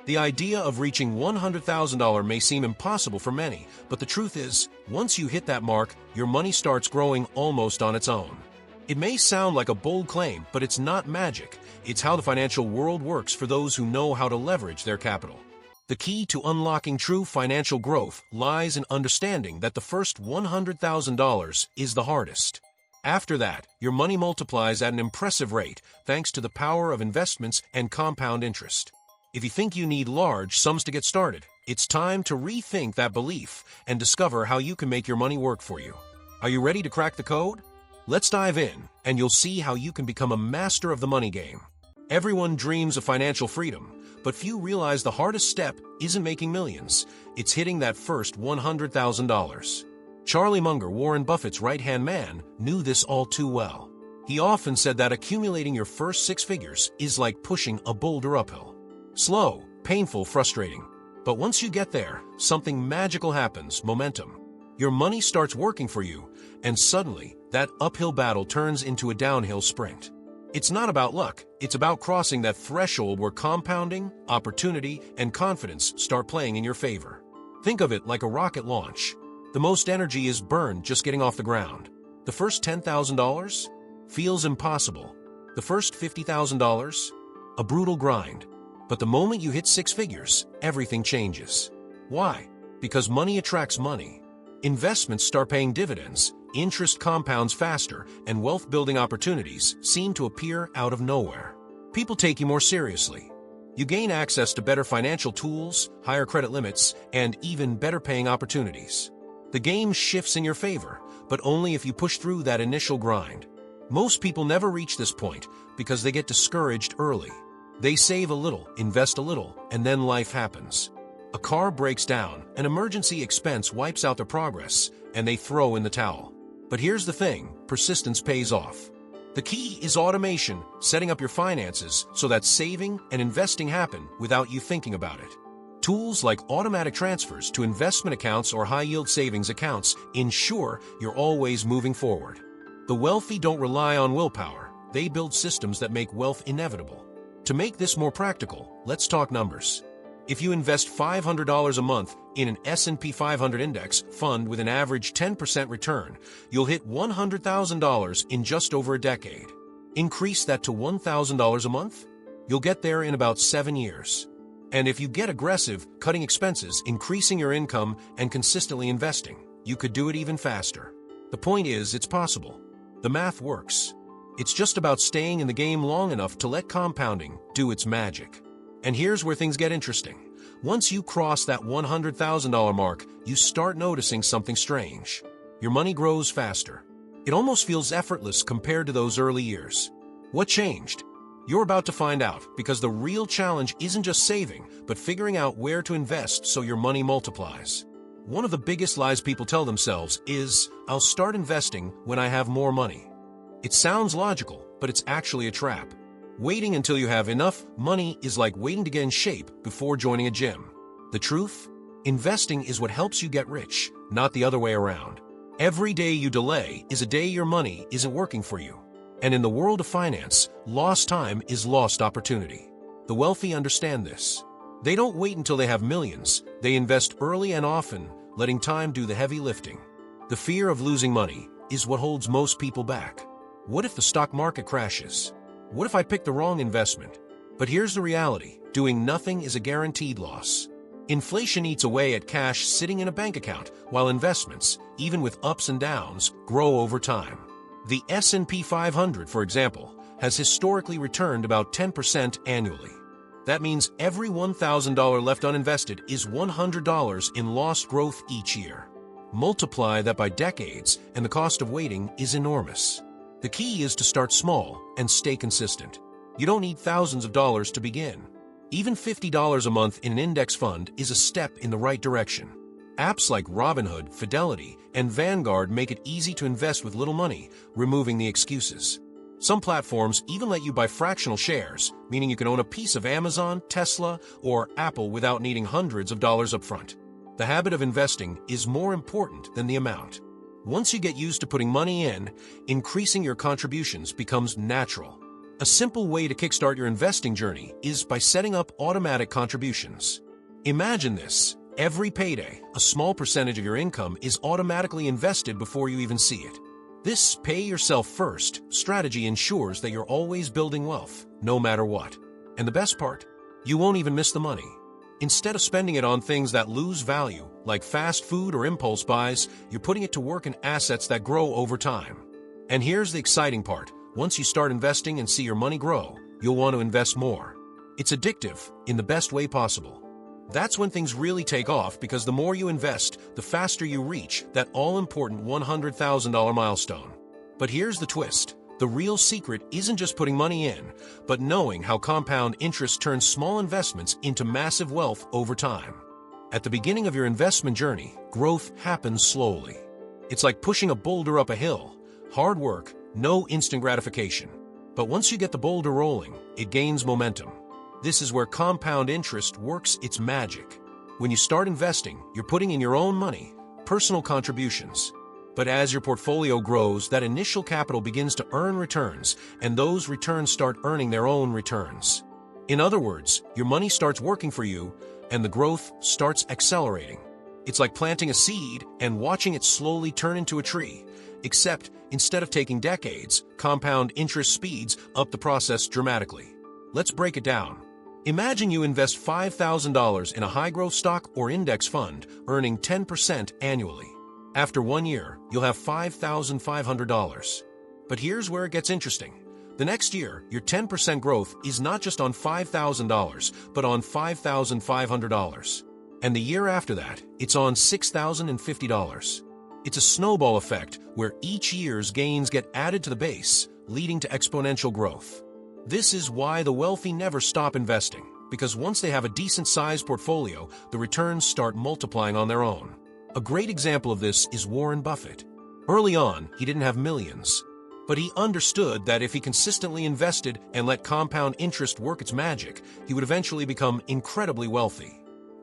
The idea of reaching $100,000 may seem impossible for many, but the truth is, once you hit that mark, your money starts growing almost on its own. It may sound like a bold claim, but it's not magic. It's how the financial world works for those who know how to leverage their capital. The key to unlocking true financial growth lies in understanding that the first $100,000 is the hardest. After that, your money multiplies at an impressive rate thanks to the power of investments and compound interest. If you think you need large sums to get started, it's time to rethink that belief and discover how you can make your money work for you. Are you ready to crack the code? Let's dive in, and you'll see how you can become a master of the money game. Everyone dreams of financial freedom, but few realize the hardest step isn't making millions, it's hitting that first $100,000. Charlie Munger, Warren Buffett's right-hand man, knew this all too well. He often said that accumulating your first six figures is like pushing a boulder uphill. Slow, painful, frustrating. But once you get there, something magical happens: momentum. Your money starts working for you, and suddenly, that uphill battle turns into a downhill sprint. It's not about luck, it's about crossing that threshold where compounding, opportunity, and confidence start playing in your favor. Think of it like a rocket launch. The most energy is burned just getting off the ground. The first $10,000 feels impossible. The first $50,000, a brutal grind. But the moment you hit six figures, everything changes. Why? Because money attracts money. Investments start paying dividends, interest compounds faster, and wealth-building opportunities seem to appear out of nowhere. People take you more seriously. You gain access to better financial tools, higher credit limits, and even better paying opportunities. The game shifts in your favor, but only if you push through that initial grind. Most people never reach this point because they get discouraged early. They save a little, invest a little, and then life happens. A car breaks down, an emergency expense wipes out their progress, and they throw in the towel. But here's the thing: persistence pays off. The key is automation, setting up your finances so that saving and investing happen without you thinking about it. Tools like automatic transfers to investment accounts or high-yield savings accounts ensure you're always moving forward. The wealthy don't rely on willpower, they build systems that make wealth inevitable. To make this more practical, let's talk numbers. If you invest $500 a month in an S&P 500 index fund with an average 10% return, you'll hit $100,000 in just over a decade. Increase that to $1,000 a month? You'll get there in about 7 years. And if you get aggressive, cutting expenses, increasing your income, and consistently investing, you could do it even faster. The point is, it's possible. The math works. It's just about staying in the game long enough to let compounding do its magic. And here's where things get interesting. Once you cross that $100,000 mark, you start noticing something strange. Your money grows faster. It almost feels effortless compared to those early years. What changed? You're about to find out, because the real challenge isn't just saving, but figuring out where to invest so your money multiplies. One of the biggest lies people tell themselves is, "I'll start investing when I have more money." It sounds logical, but it's actually a trap. Waiting until you have enough money is like waiting to get in shape before joining a gym. The truth? Investing is what helps you get rich, not the other way around. Every day you delay is a day your money isn't working for you. And in the world of finance, lost time is lost opportunity. The wealthy understand this. They don't wait until they have millions. They invest early and often, letting time do the heavy lifting. The fear of losing money is what holds most people back. What if the stock market crashes? What if I pick the wrong investment? But here's the reality: doing nothing is a guaranteed loss. Inflation eats away at cash sitting in a bank account, while investments, even with ups and downs, grow over time. The S&P 500, for example, has historically returned about 10% annually. That means every $1,000 left uninvested is $100 in lost growth each year. Multiply that by decades, and the cost of waiting is enormous. The key is to start small and stay consistent. You don't need thousands of dollars to begin. Even $50 a month in an index fund is a step in the right direction. Apps like Robinhood, Fidelity, and Vanguard make it easy to invest with little money, removing the excuses. Some platforms even let you buy fractional shares, meaning you can own a piece of Amazon, Tesla, or Apple without needing hundreds of dollars up front. The habit of investing is more important than the amount. Once you get used to putting money in, increasing your contributions becomes natural. A simple way to kickstart your investing journey is by setting up automatic contributions. Imagine this. Every payday, a small percentage of your income is automatically invested before you even see it. This pay-yourself-first strategy ensures that you're always building wealth, no matter what. And the best part? You won't even miss the money. Instead of spending it on things that lose value, like fast food or impulse buys, you're putting it to work in assets that grow over time. And here's the exciting part. Once you start investing and see your money grow, you'll want to invest more. It's addictive, in the best way possible. That's when things really take off, because the more you invest, the faster you reach that all-important $100,000 milestone. But here's the twist. The real secret isn't just putting money in, but knowing how compound interest turns small investments into massive wealth over time. At the beginning of your investment journey, growth happens slowly. It's like pushing a boulder up a hill. Hard work, no instant gratification. But once you get the boulder rolling, it gains momentum. This is where compound interest works its magic. When you start investing, you're putting in your own money, personal contributions. But as your portfolio grows, that initial capital begins to earn returns, and those returns start earning their own returns. In other words, your money starts working for you, and the growth starts accelerating. It's like planting a seed and watching it slowly turn into a tree. Except, instead of taking decades, compound interest speeds up the process dramatically. Let's break it down. Imagine you invest $5,000 in a high-growth stock or index fund, earning 10% annually. After 1 year, you'll have $5,500. But here's where it gets interesting. The next year, your 10% growth is not just on $5,000, but on $5,500. And the year after that, it's on $6,050. It's a snowball effect where each year's gains get added to the base, leading to exponential growth. This is why the wealthy never stop investing, because once they have a decent-sized portfolio, the returns start multiplying on their own. A great example of this is Warren Buffett. Early on, he didn't have millions, but he understood that if he consistently invested and let compound interest work its magic, he would eventually become incredibly wealthy.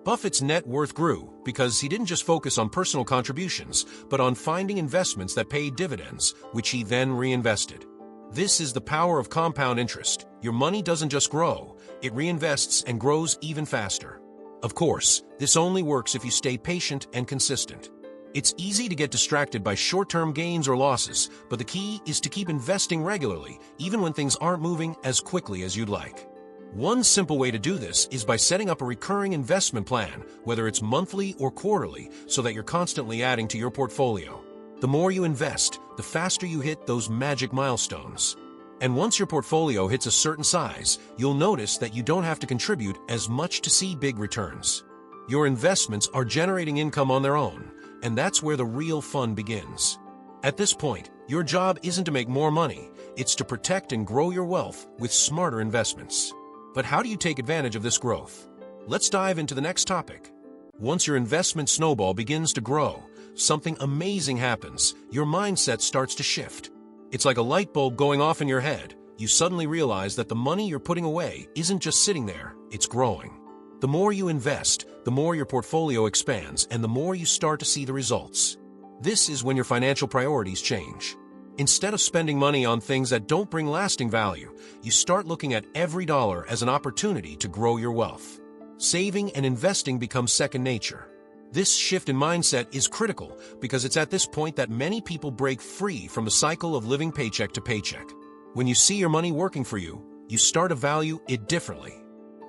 Buffett's net worth grew because he didn't just focus on personal contributions, but on finding investments that paid dividends, which he then reinvested. This is the power of compound interest. Your money doesn't just grow, it reinvests and grows even faster. Of course, this only works if you stay patient and consistent. It's easy to get distracted by short-term gains or losses, but the key is to keep investing regularly, even when things aren't moving as quickly as you'd like. One simple way to do this is by setting up a recurring investment plan, whether it's monthly or quarterly, so that you're constantly adding to your portfolio. The more you invest, the faster you hit those magic milestones. And once your portfolio hits a certain size, you'll notice that you don't have to contribute as much to see big returns. Your investments are generating income on their own, and that's where the real fun begins. At this point, your job isn't to make more money, it's to protect and grow your wealth with smarter investments. But how do you take advantage of this growth? Let's dive into the next topic. Once your investment snowball begins to grow, something amazing happens. Your mindset starts to shift. It's like a light bulb going off in your head. You suddenly realize that the money you're putting away isn't just sitting there, it's growing. The more you invest, the more your portfolio expands, and the more you start to see the results. This is when your financial priorities change. Instead of spending money on things that don't bring lasting value, you start looking at every dollar as an opportunity to grow your wealth. Saving and investing becomes second nature. This shift in mindset is critical because it's at this point that many people break free from the cycle of living paycheck to paycheck. When you see your money working for you, you start to value it differently.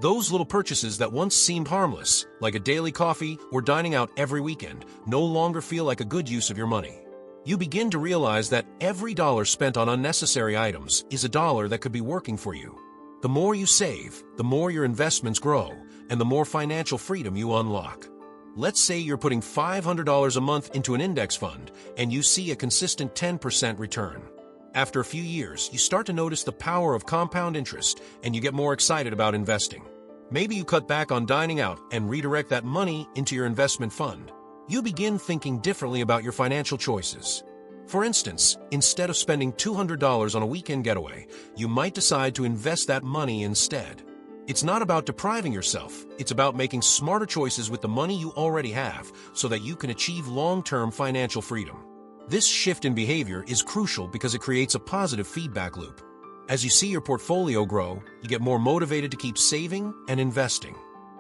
Those little purchases that once seemed harmless, like a daily coffee or dining out every weekend, no longer feel like a good use of your money. You begin to realize that every dollar spent on unnecessary items is a dollar that could be working for you. The more you save, the more your investments grow, and the more financial freedom you unlock. Let's say you're putting $500 a month into an index fund, and you see a consistent 10% return. After a few years, you start to notice the power of compound interest, and you get more excited about investing. Maybe you cut back on dining out and redirect that money into your investment fund. You begin thinking differently about your financial choices. For instance, instead of spending $200 on a weekend getaway, you might decide to invest that money instead. It's not about depriving yourself, it's about making smarter choices with the money you already have so that you can achieve long-term financial freedom. This shift in behavior is crucial because it creates a positive feedback loop. As you see your portfolio grow, you get more motivated to keep saving and investing.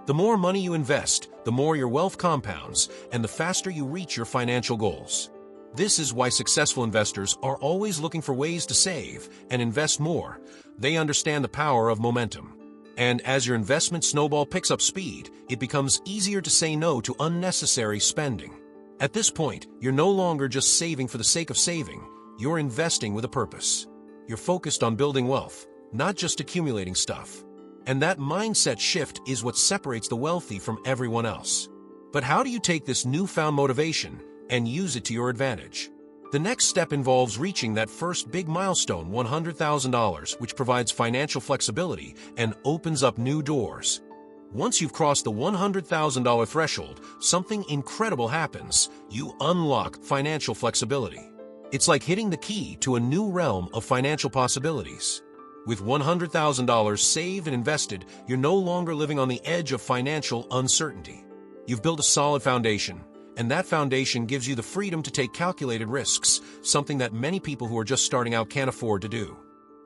The more money you invest, the more your wealth compounds, and the faster you reach your financial goals. This is why successful investors are always looking for ways to save and invest more. They understand the power of momentum. And as your investment snowball picks up speed, it becomes easier to say no to unnecessary spending. At this point, you're no longer just saving for the sake of saving. You're investing with a purpose. You're focused on building wealth, not just accumulating stuff. And that mindset shift is what separates the wealthy from everyone else. But how do you take this newfound motivation and use it to your advantage? The next step involves reaching that first big milestone, $100,000, which provides financial flexibility and opens up new doors. Once you've crossed the $100,000 threshold, something incredible happens. You unlock financial flexibility. It's like hitting the key to a new realm of financial possibilities. With $100,000 saved and invested, you're no longer living on the edge of financial uncertainty. You've built a solid foundation, and that foundation gives you the freedom to take calculated risks, something that many people who are just starting out can't afford to do.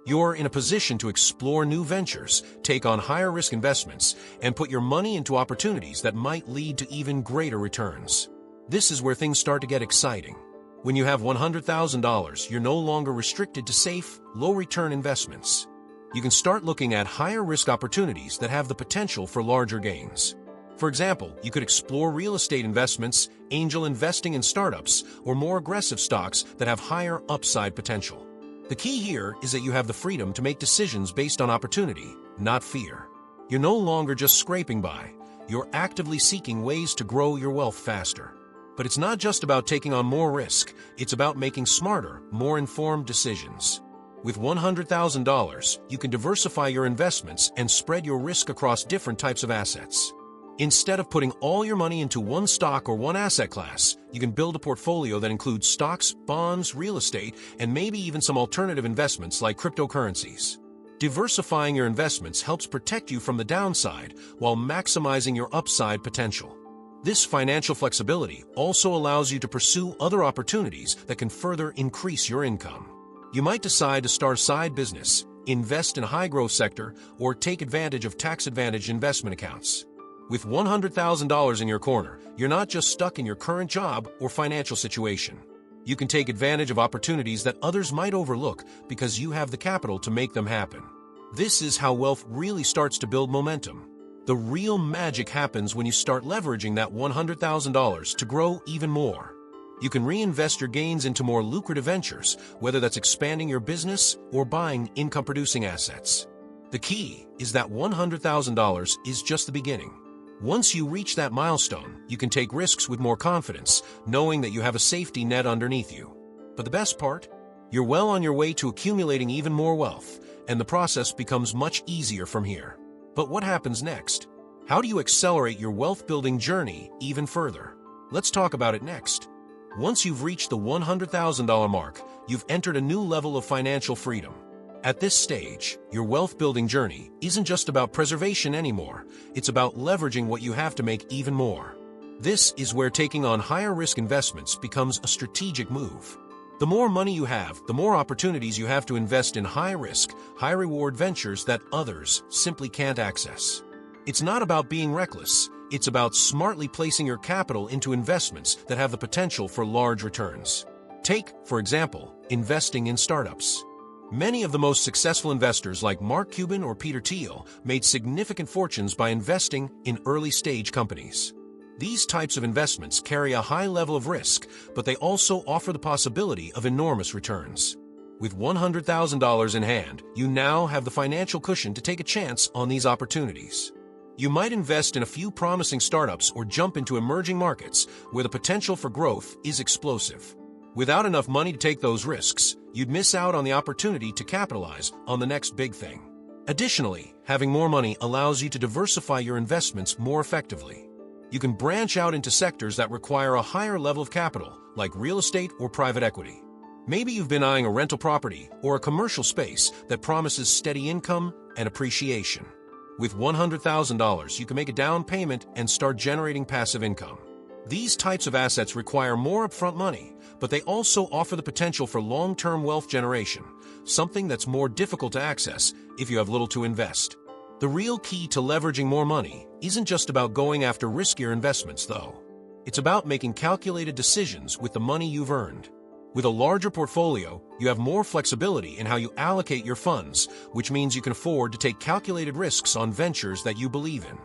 You're in a position to explore new ventures, take on higher risk investments, and put your money into opportunities that might lead to even greater returns. This is where things start to get exciting. When you have $100,000, you're no longer restricted to safe, low-return investments. You can start looking at higher-risk opportunities that have the potential for larger gains. For example, you could explore real estate investments, angel investing in startups, or more aggressive stocks that have higher upside potential. The key here is that you have the freedom to make decisions based on opportunity, not fear. You're no longer just scraping by. You're actively seeking ways to grow your wealth faster. But it's not just about taking on more risk, it's about making smarter, more informed decisions. With $100,000, you can diversify your investments and spread your risk across different types of assets. Instead of putting all your money into one stock or one asset class, you can build a portfolio that includes stocks, bonds, real estate, and maybe even some alternative investments like cryptocurrencies. Diversifying your investments helps protect you from the downside while maximizing your upside potential. This financial flexibility also allows you to pursue other opportunities that can further increase your income. You might decide to start a side business, invest in a high-growth sector, or take advantage of tax-advantaged investment accounts. With $100,000 in your corner, you're not just stuck in your current job or financial situation. You can take advantage of opportunities that others might overlook because you have the capital to make them happen. This is how wealth really starts to build momentum. The real magic happens when you start leveraging that $100,000 to grow even more. You can reinvest your gains into more lucrative ventures, whether that's expanding your business or buying income-producing assets. The key is that $100,000 is just the beginning. Once you reach that milestone, you can take risks with more confidence, knowing that you have a safety net underneath you. But the best part? You're well on your way to accumulating even more wealth, and the process becomes much easier from here. But what happens next? How do you accelerate your wealth-building journey even further? Let's talk about it next. Once you've reached the $100,000 mark, you've entered a new level of financial freedom. At this stage, your wealth-building journey isn't just about preservation anymore. It's about leveraging what you have to make even more. This is where taking on higher-risk investments becomes a strategic move. The more money you have, the more opportunities you have to invest in high-risk, high-reward ventures that others simply can't access. It's not about being reckless. It's about smartly placing your capital into investments that have the potential for large returns. Take, for example, investing in startups. Many of the most successful investors like Mark Cuban or Peter Thiel made significant fortunes by investing in early-stage companies. These types of investments carry a high level of risk, but they also offer the possibility of enormous returns. With $100,000 in hand, you now have the financial cushion to take a chance on these opportunities. You might invest in a few promising startups or jump into emerging markets where the potential for growth is explosive. Without enough money to take those risks, you'd miss out on the opportunity to capitalize on the next big thing. Additionally, having more money allows you to diversify your investments more effectively. You can branch out into sectors that require a higher level of capital, like real estate or private equity. Maybe you've been eyeing a rental property or a commercial space that promises steady income and appreciation. With $100,000, you can make a down payment and start generating passive income. These types of assets require more upfront money, but they also offer the potential for long-term wealth generation, something that's more difficult to access if you have little to invest. The real key to leveraging more money isn't just about going after riskier investments, though. It's about making calculated decisions with the money you've earned. With a larger portfolio, you have more flexibility in how you allocate your funds, which means you can afford to take calculated risks on ventures that you believe in.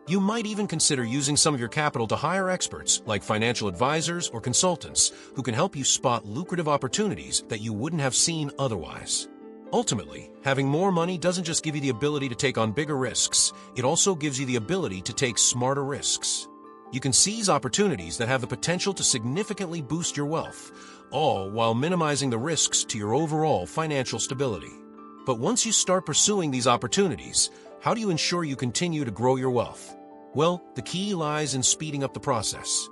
You might even consider using some of your capital to hire experts, like financial advisors or consultants, who can help you spot lucrative opportunities that you wouldn't have seen otherwise. Ultimately, having more money doesn't just give you the ability to take on bigger risks, it also gives you the ability to take smarter risks. You can seize opportunities that have the potential to significantly boost your wealth, all while minimizing the risks to your overall financial stability. But once you start pursuing these opportunities, how do you ensure you continue to grow your wealth? Well, the key lies in speeding up the process.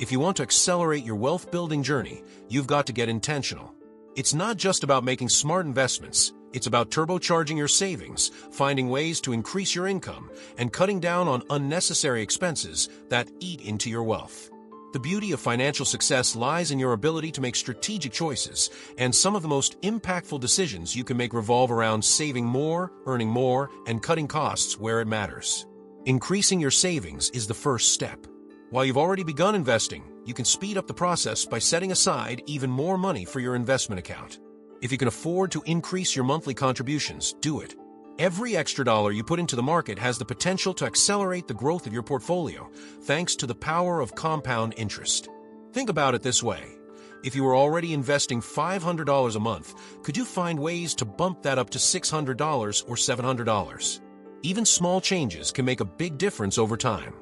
If you want to accelerate your wealth-building journey, you've got to get intentional. It's not just about making smart investments. It's about turbocharging your savings, finding ways to increase your income, and cutting down on unnecessary expenses that eat into your wealth. The beauty of financial success lies in your ability to make strategic choices, and some of the most impactful decisions you can make revolve around saving more, earning more, and cutting costs where it matters. Increasing your savings is the first step. While you've already begun investing, you can speed up the process by setting aside even more money for your investment account. If you can afford to increase your monthly contributions, do it. Every extra dollar you put into the market has the potential to accelerate the growth of your portfolio, thanks to the power of compound interest. Think about it this way. If you were already investing $500 a month, could you find ways to bump that up to $600 or $700? Even small changes can make a big difference over time.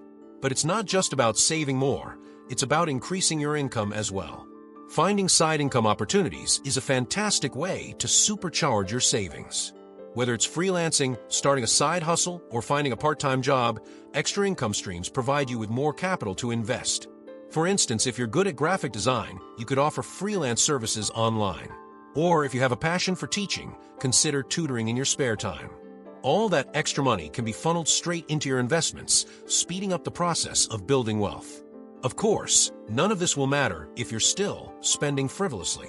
But it's not just about saving more, it's about increasing your income as well. Finding side income opportunities is a fantastic way to supercharge your savings. Whether it's freelancing, starting a side hustle, or finding a part-time job, extra income streams provide you with more capital to invest. For instance, if you're good at graphic design, you could offer freelance services online. Or if you have a passion for teaching, consider tutoring in your spare time. All that extra money can be funneled straight into your investments, speeding up the process of building wealth. Of course, none of this will matter if you're still spending frivolously.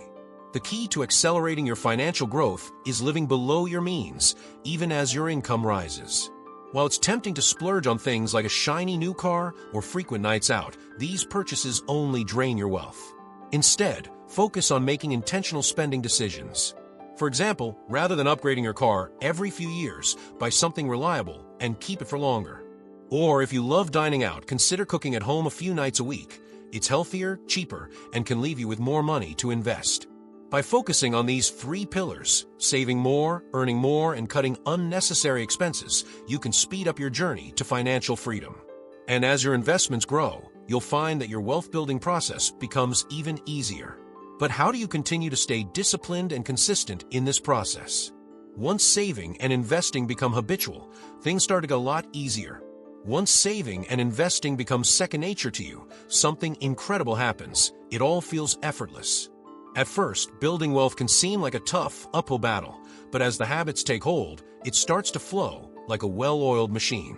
The key to accelerating your financial growth is living below your means, even as your income rises. While it's tempting to splurge on things like a shiny new car or frequent nights out, these purchases only drain your wealth. Instead, focus on making intentional spending decisions. For example, rather than upgrading your car every few years, buy something reliable and keep it for longer. Or if you love dining out, consider cooking at home a few nights a week. It's healthier, cheaper, and can leave you with more money to invest. By focusing on these three pillars, saving more, earning more, and cutting unnecessary expenses, you can speed up your journey to financial freedom. And as your investments grow, you'll find that your wealth-building process becomes even easier. But how do you continue to stay disciplined and consistent in this process? Once saving and investing become habitual, things start to get a lot easier. Once saving and investing becomes second nature to you, something incredible happens. It all feels effortless. At first, building wealth can seem like a tough, uphill battle, but as the habits take hold, it starts to flow like a well-oiled machine.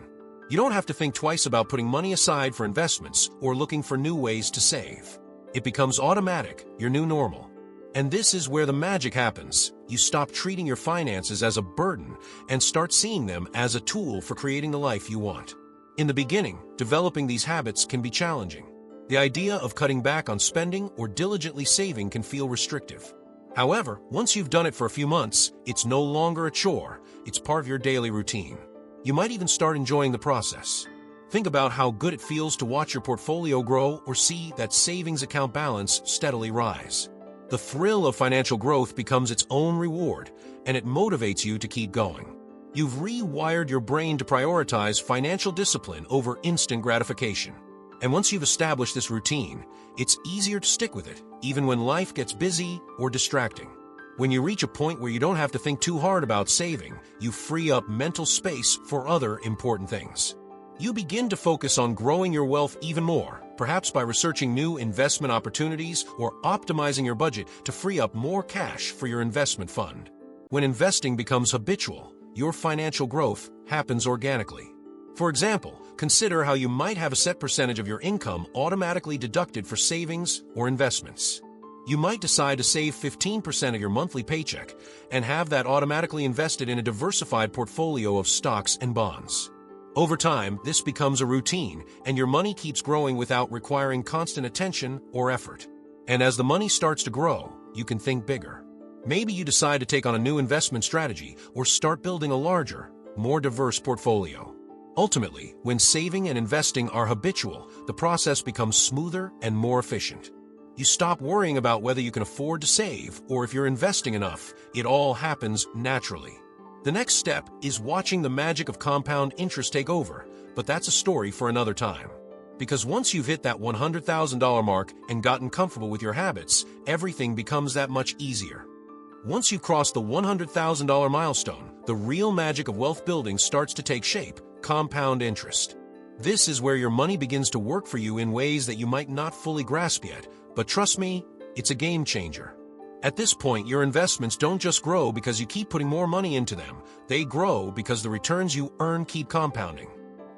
You don't have to think twice about putting money aside for investments or looking for new ways to save. It becomes automatic, your new normal. And this is where the magic happens. You stop treating your finances as a burden and start seeing them as a tool for creating the life you want. In the beginning, developing these habits can be challenging. The idea of cutting back on spending or diligently saving can feel restrictive. However, once you've done it for a few months, it's no longer a chore, it's part of your daily routine. You might even start enjoying the process. Think about how good it feels to watch your portfolio grow or see that savings account balance steadily rise. The thrill of financial growth becomes its own reward, and it motivates you to keep going. You've rewired your brain to prioritize financial discipline over instant gratification. And once you've established this routine, it's easier to stick with it, even when life gets busy or distracting. When you reach a point where you don't have to think too hard about saving, you free up mental space for other important things. You begin to focus on growing your wealth even more, perhaps by researching new investment opportunities or optimizing your budget to free up more cash for your investment fund. When investing becomes habitual, your financial growth happens organically. For example, consider how you might have a set percentage of your income automatically deducted for savings or investments. You might decide to save 15% of your monthly paycheck and have that automatically invested in a diversified portfolio of stocks and bonds. Over time, this becomes a routine, and your money keeps growing without requiring constant attention or effort. And as the money starts to grow, you can think bigger. Maybe you decide to take on a new investment strategy or start building a larger, more diverse portfolio. Ultimately, when saving and investing are habitual, the process becomes smoother and more efficient. You stop worrying about whether you can afford to save or if you're investing enough. It all happens naturally. The next step is watching the magic of compound interest take over, but that's a story for another time. Because once you've hit that $100,000 mark and gotten comfortable with your habits, everything becomes that much easier. Once you cross the $100,000 milestone, the real magic of wealth building starts to take shape: compound interest. This is where your money begins to work for you in ways that you might not fully grasp yet, but trust me, it's a game changer. At this point, your investments don't just grow because you keep putting more money into them. They grow because the returns you earn keep compounding.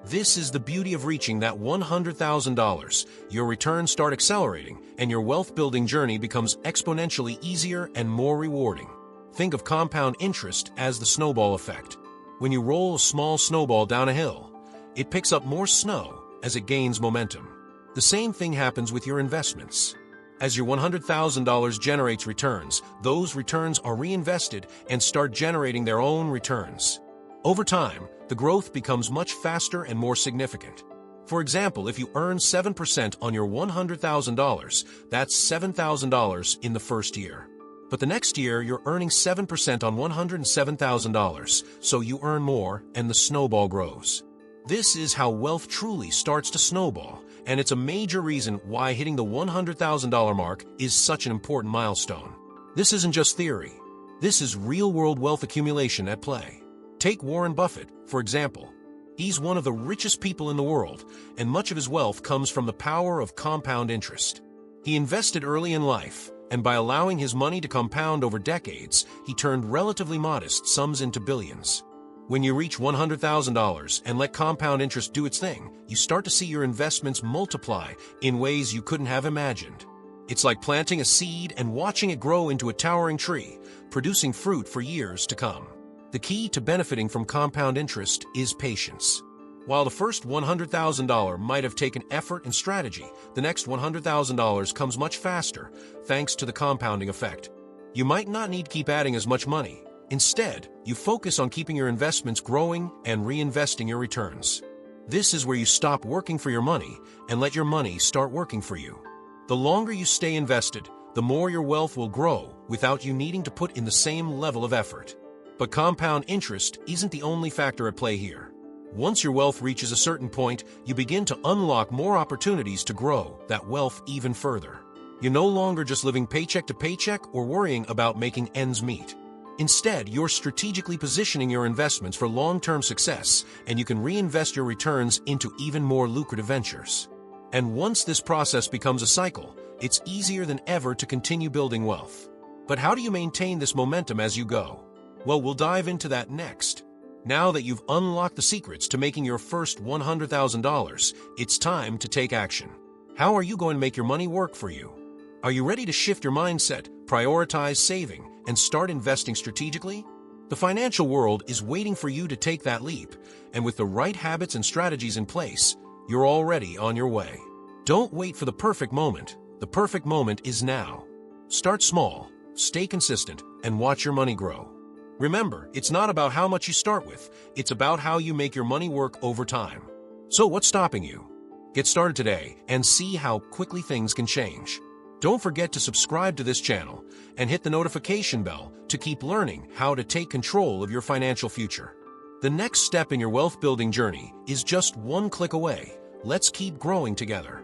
This is the beauty of reaching that $100,000. Your returns start accelerating, and your wealth-building journey becomes exponentially easier and more rewarding. Think of compound interest as the snowball effect. When you roll a small snowball down a hill, it picks up more snow as it gains momentum. The same thing happens with your investments. As your $100,000 generates returns, those returns are reinvested and start generating their own returns. Over time, the growth becomes much faster and more significant. For example, if you earn 7% on your $100,000, that's $7,000 in the first year. But the next year, you're earning 7% on $107,000, so you earn more and the snowball grows. This is how wealth truly starts to snowball, and it's a major reason why hitting the $100,000 mark is such an important milestone. This isn't just theory. This is real-world wealth accumulation at play. Take Warren Buffett, for example. He's one of the richest people in the world, and much of his wealth comes from the power of compound interest. He invested early in life, and by allowing his money to compound over decades, he turned relatively modest sums into billions. When you reach $100,000 and let compound interest do its thing, you start to see your investments multiply in ways you couldn't have imagined. It's like planting a seed and watching it grow into a towering tree, producing fruit for years to come. The key to benefiting from compound interest is patience. While the first $100,000 might have taken effort and strategy, the next $100,000 comes much faster, thanks to the compounding effect. You might not need to keep adding as much money. Instead, you focus on keeping your investments growing and reinvesting your returns. This is where you stop working for your money and let your money start working for you. The longer you stay invested, the more your wealth will grow without you needing to put in the same level of effort. But compound interest isn't the only factor at play here. Once your wealth reaches a certain point, you begin to unlock more opportunities to grow that wealth even further. You're no longer just living paycheck to paycheck or worrying about making ends meet. Instead, you're strategically positioning your investments for long-term success, and you can reinvest your returns into even more lucrative ventures. And once this process becomes a cycle, it's easier than ever to continue building wealth. But how do you maintain this momentum as you go? Well, we'll dive into that next. Now that you've unlocked the secrets to making your first $100,000, it's time to take action. How are you going to make your money work for you? Are you ready to shift your mindset, prioritize saving, and start investing strategically? The financial world is waiting for you to take that leap, and with the right habits and strategies in place, you're already on your way. Don't wait for the perfect moment. The perfect moment is now. Start small, stay consistent, and watch your money grow. Remember, it's not about how much you start with, it's about how you make your money work over time. So what's stopping you? Get started today and see how quickly things can change. Don't forget to subscribe to this channel and hit the notification bell to keep learning how to take control of your financial future. The next step in your wealth building journey is just one click away. Let's keep growing together.